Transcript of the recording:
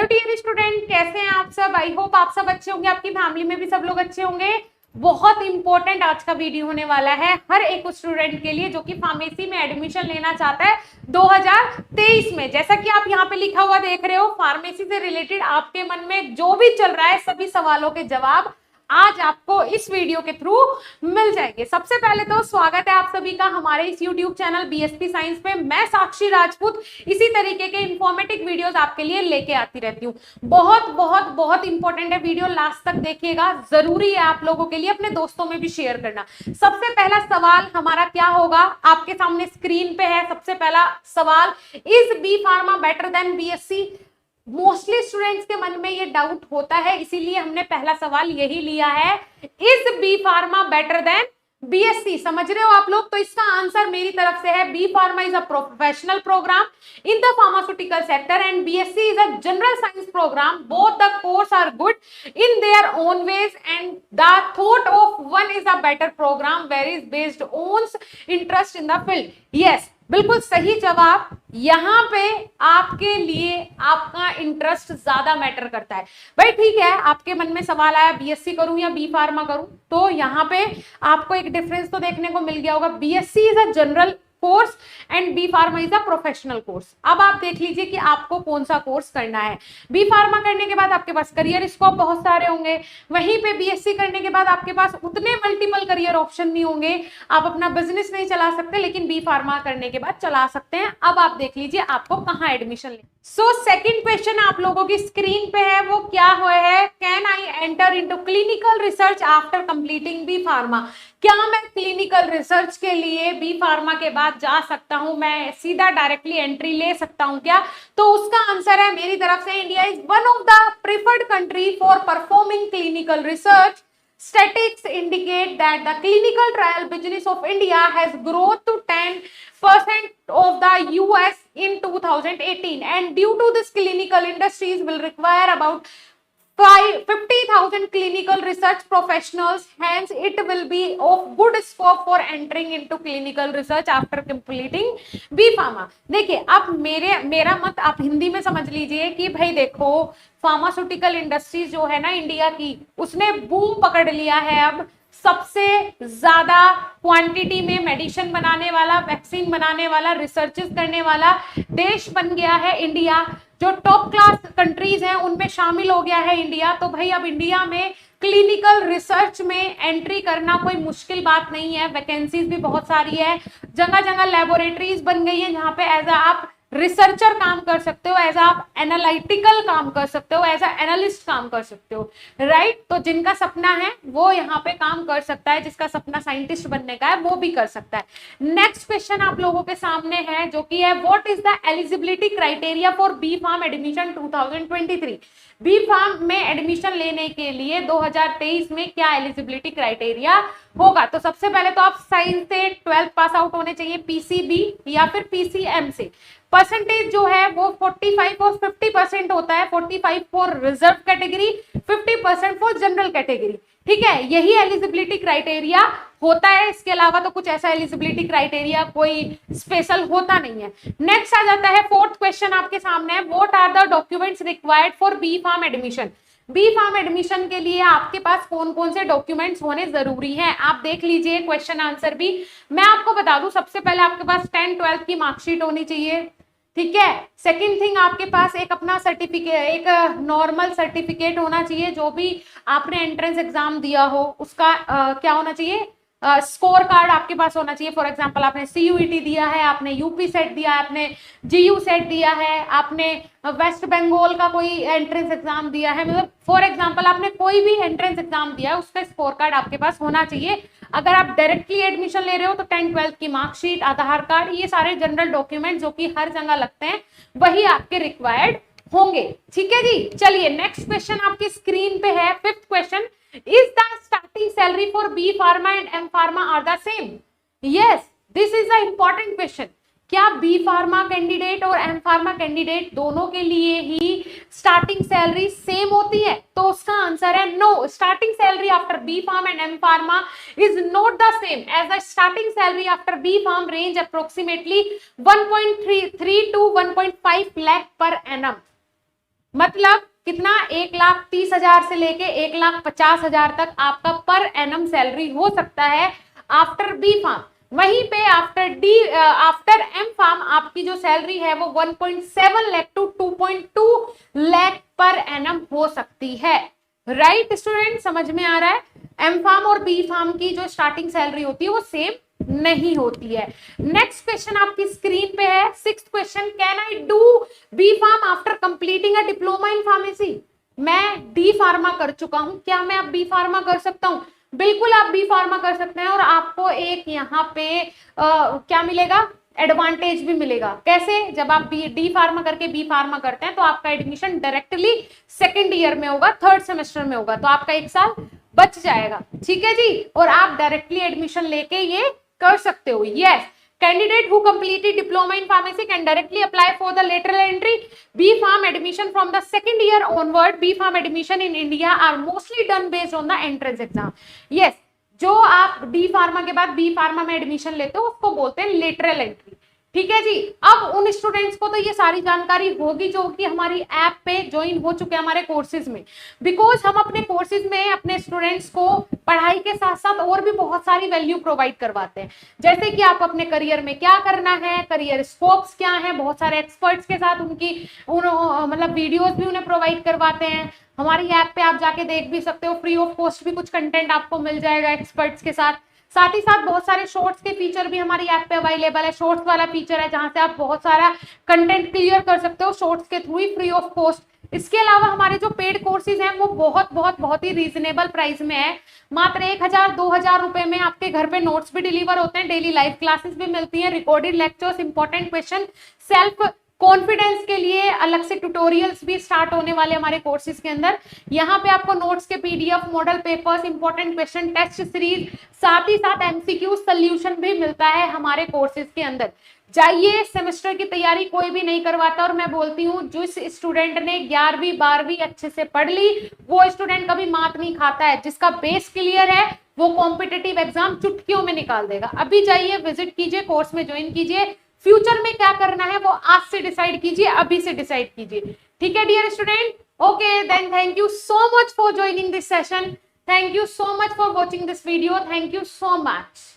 Dear student, कैसे हैं आप सब। आई होप आप सब अच्छे होंगे, आपकी फैमिली में भी सब लोग अच्छे होंगे। बहुत इंपॉर्टेंट आज का वीडियो होने वाला है हर एक स्टूडेंट के लिए जो कि फार्मेसी में एडमिशन लेना चाहता है 2023 में। जैसा कि आप यहाँ पे लिखा हुआ देख रहे हो, फार्मेसी से रिलेटेड आपके मन में जो भी चल रहा है सभी सवालों के जवाब आज आपको इस वीडियो के थ्रू मिल जाएंगे। सबसे पहले तो स्वागत है आप सभी का हमारे इस YouTube चैनल बीएसपी साइंस पे। मैं साक्षी राजपूत इसी तरीके के इंफॉर्मेटिव वीडियोस आपके लिए लेके आती रहती हूँ। बहुत बहुत बहुत इंपॉर्टेंट है वीडियो, लास्ट तक देखिएगा, जरूरी है आप लोगों के लिए, अपने दोस्तों में भी शेयर करना। सबसे पहला सवाल हमारा क्या होगा, आपके सामने स्क्रीन पे है। सबसे पहला सवाल, is B pharma better than BSc. Mostly students के मन में ये डाउट होता है, इसीलिए हमने पहला सवाल यही लिया है, is B pharma better than BSc. समझ रहे हो आप लोग? तो इसका आंसर मेरी तरफ से है, B pharma is a professional program in the pharmaceutical sector and BSc is a general science program. Both the course are good in their own ways and the thought of one is a better program where is based on interest in the field. Yes, बिल्कुल सही जवाब। यहां पे आपके लिए आपका interest ज्यादा matter करता है। भाई ठीक है, आपके मन में सवाल आया बीएससी करूं या बी फार्मा करूं, तो यहां पे आपको एक डिफरेंस तो देखने को मिल गया होगा। BSc is a general course and B pharma is a professional course. अब आप देख लीजिए कि आपको कौन सा कोर्स करना है। बी फार्मा करने के बाद आपके पास करियर स्कोप बहुत सारे होंगे, वहीं पे बीएससी करने के बाद आपके पास उतने मल्टीपल करियर ऑप्शन नहीं होंगे, आप अपना बिजनेस नहीं चला सकते, लेकिन बी फार्मा करने के बाद चला सकते हैं। अब आप देख लीजिए आपको कहाँ एडमिशन ले। सो सेकंड क्वेश्चन आप लोगों की स्क्रीन पे है, वो क्या हुआ है, can I enter into clinical research after completing B pharma. क्या मैं क्लिनिकल रिसर्च के लिए बी फार्मा के बाद जा सकता हूं, मैं सीधा डायरेक्टली एंट्री ले सकता हूं क्या? तो उसका आंसर है मेरी तरफ से, India is one of the preferred country for performing clinical research. Statistics indicate that the clinical trial business of India has grown to 10% of the US in 2018, and due to this, clinical industries will require about 50,000 clinical research professionals. Hence, it will be of good scope for entering into clinical research after completing B Pharma. देखिए, अब मेरा मत आप हिंदी में समझ लीजिए कि भाई देखो, फार्मास्यूटिकल इंडस्ट्री जो है ना इंडिया की, उसने बूम पकड़ लिया है। अब सबसे ज्यादा क्वांटिटी में मेडिसिन बनाने वाला, वैक्सीन बनाने वाला, रिसर्चेस करने वाला देश बन गया है इंडिया। जो टॉप क्लास कंट्रीज हैं उनमें शामिल हो गया है इंडिया। तो भाई अब इंडिया में क्लिनिकल रिसर्च में एंट्री करना कोई मुश्किल बात नहीं है, वैकेंसीज भी बहुत सारी है, जगह जगह लेबोरेटरीज बन गई है जहां पे एज आप रिसर्चर काम कर सकते हो, एज आप एनालिटिकल काम कर सकते हो, एज एनालिस्ट काम कर सकते हो, राइट। तो जिनका सपना है वो यहाँ पे काम कर सकता है, जिसका सपना साइंटिस्ट बनने का है वो भी कर सकता है। नेक्स्ट क्वेश्चन आप लोगों के सामने है जो कि है, what is the eligibility criteria for B pharm admission 2023। B pharm में एडमिशन लेने के लिए 2023 में क्या एलिजिबिलिटी क्राइटेरिया होगा? तो सबसे पहले तो आप साइंस से 12th पास आउट होने चाहिए, पीसीबी या फिर पीसीएम से। परसेंटेज जो है वो 45 और 50% होता है, 45 for reserve category, 50% for general category. ठीक है, यही एलिजिबिलिटी क्राइटेरिया होता है, इसके अलावा तो कुछ ऐसा एलिजिबिलिटी क्राइटेरिया कोई स्पेशल होता नहीं है। नेक्स्ट आ जाता है, फोर्थ क्वेश्चन आपके सामने है, what are the documents required for B pharm admission. B pharm admission के लिए आपके पास कौन कौन से डॉक्यूमेंट्स होने जरूरी हैं, आप देख लीजिए क्वेश्चन आंसर भी। मैं आपको बता दूं, सबसे पहले आपके पास 10-12 की मार्कशीट होनी चाहिए, ठीक है। सेकेंड थिंग, आपके पास एक अपना सर्टिफिकेट, एक नॉर्मल सर्टिफिकेट होना चाहिए, जो भी आपने एंट्रेंस एग्जाम दिया हो उसका क्या होना चाहिए, स्कोर कार्ड आपके पास होना चाहिए। फॉर एग्जांपल आपने सीयूईटी दिया है, आपने यूपी सेट दिया है, आपने जीयू सेट दिया है, आपने वेस्ट बंगाल का कोई एंट्रेंस एग्जाम दिया है, मतलब फॉर एग्जांपल आपने कोई भी एंट्रेंस एग्जाम दिया है उसका स्कोर कार्ड आपके पास होना चाहिए। अगर आप डायरेक्टली एडमिशन ले रहे हो तो 10-12 की मार्कशीट, आधार कार्ड, ये सारे जनरल डॉक्यूमेंट जो कि हर जगह लगते हैं वही आपके रिक्वायर्ड होंगे। ठीक है जी, चलिए नेक्स्ट क्वेश्चन आपकी स्क्रीन पे है, fifth question, is the starting salary for B pharma and M pharma are the same? Yes, this is the important question. क्या बी फार्मा कैंडिडेट और एम फार्मा कैंडिडेट दोनों के लिए ही स्टार्टिंग सैलरी सेम होती है? तो उसका आंसर है no. Starting salary after B pharm and M pharma is not the same as the starting salary after B pharm range approximately 1.3 to 1.5 lakh per annum. मतलब कितना, 1,30,000 से लेके 1,50,000 तक आपका पर एनम सैलरी हो सकता है आफ्टर बी फार्म। वहीं पे आफ्टर एम फार्म आपकी जो सैलरी है वो 1.7 lakh to 2.2 lakh per annum हो सकती है। राइट स्टूडेंट, समझ में आ रहा है? एम फार्म और बी फार्म की जो स्टार्टिंग सैलरी होती है वो सेम नहीं होती है। नेक्स्ट क्वेश्चन आपकी स्क्रीन पे है, 6th question, can I do B pharm after completing a diploma in pharmacy? मैं डी फार्मा कर चुका हूं, क्या मैं अब बी फार्मा कर सकता हूं? बिल्कुल आप बी फार्मा कर सकते हैं, और आपको एक यहाँ पे क्या मिलेगा, एडवांटेज भी मिलेगा। कैसे? जब आप डी फार्मा करके बी फार्मा करते हैं तो आपका एडमिशन डायरेक्टली सेकेंड ईयर में होगा, थर्ड सेमेस्टर में होगा, तो आपका 1 साल बच जाएगा। ठीक है जी, और आप डायरेक्टली एडमिशन लेके ये कर सकते हो। Yes, candidate who completed diploma in pharmacy can directly apply for the lateral entry B pharm admission from the second year onward. B pharm admission in India are mostly done based on the entrance exam. Yes, जो आप D pharma के बाद B pharma में admission लेते हो उसको बोलते हैं लेटरल एंट्री। ठीक है जी, अब उन स्टूडेंट्स को तो ये सारी जानकारी होगी जो कि हमारी ऐप पे ज्वाइन हो चुके हैं हमारे कोर्सेज में, बिकॉज हम अपने कोर्सेज में अपने स्टूडेंट्स को पढ़ाई के साथ साथ और भी बहुत सारी वैल्यू प्रोवाइड करवाते हैं, जैसे कि आप अपने करियर में क्या करना है, करियर स्कोप्स क्या है, बहुत सारे एक्सपर्ट्स के साथ मतलब वीडियोस भी उन्हें प्रोवाइड करवाते हैं। हमारी ऐप पे आप जाके देख भी सकते हो, फ्री ऑफ कॉस्ट भी कुछ कंटेंट आपको मिल जाएगा एक्सपर्ट्स के साथ। साथ ही साथ बहुत सारे शॉर्ट्स के फीचर भी हमारी ऐप पे अवेलेबल है। शॉर्ट्स वाला फीचर है जहां से आप बहुत सारा कंटेंट क्लियर कर सकते हो शॉर्ट्स के through he, free of cost. इसके अलावा हमारे जो पेड कोर्सेज हैं वो बहुत ही रीजनेबल प्राइस में है। मात्र 1,000-2,000 रुपए में आपके घर पे नोट्स भी डिलीवर होते हैं, डेली लाइव क्लासेस भी मिलती हैं, recorded lectures, important question, self confidence के लिए अलग से ट्यूटोरियल्स भी स्टार्ट होने वाले हमारे कोर्सेज के अंदर। यहाँ पे आपको नोट्स के PDF, model papers, important question, test series, साथ ही साथ एमसीक्यू सॉल्यूशन भी मिलता है हमारे कोर्सेज के अंदर। जाइए, सेमेस्टर की तैयारी कोई भी नहीं करवाता, और मैं बोलती हूँ जो स्टूडेंट ने 11वीं 12वीं अच्छे से पढ़ ली वो स्टूडेंट कभी मात नहीं खाता है। जिसका बेस क्लियर है वो कॉम्पिटिटिव एग्जाम चुटकियों में निकाल देगा। अभी जाइए, विजिट कीजिए, कोर्स में ज्वाइन कीजिए, फ्यूचर में क्या करना है वो आज से डिसाइड कीजिए, अभी से डिसाइड कीजिए। ठीक है dear student? Okay then, thank you so much for joining this session, thank you so much for watching this video, thank you so much.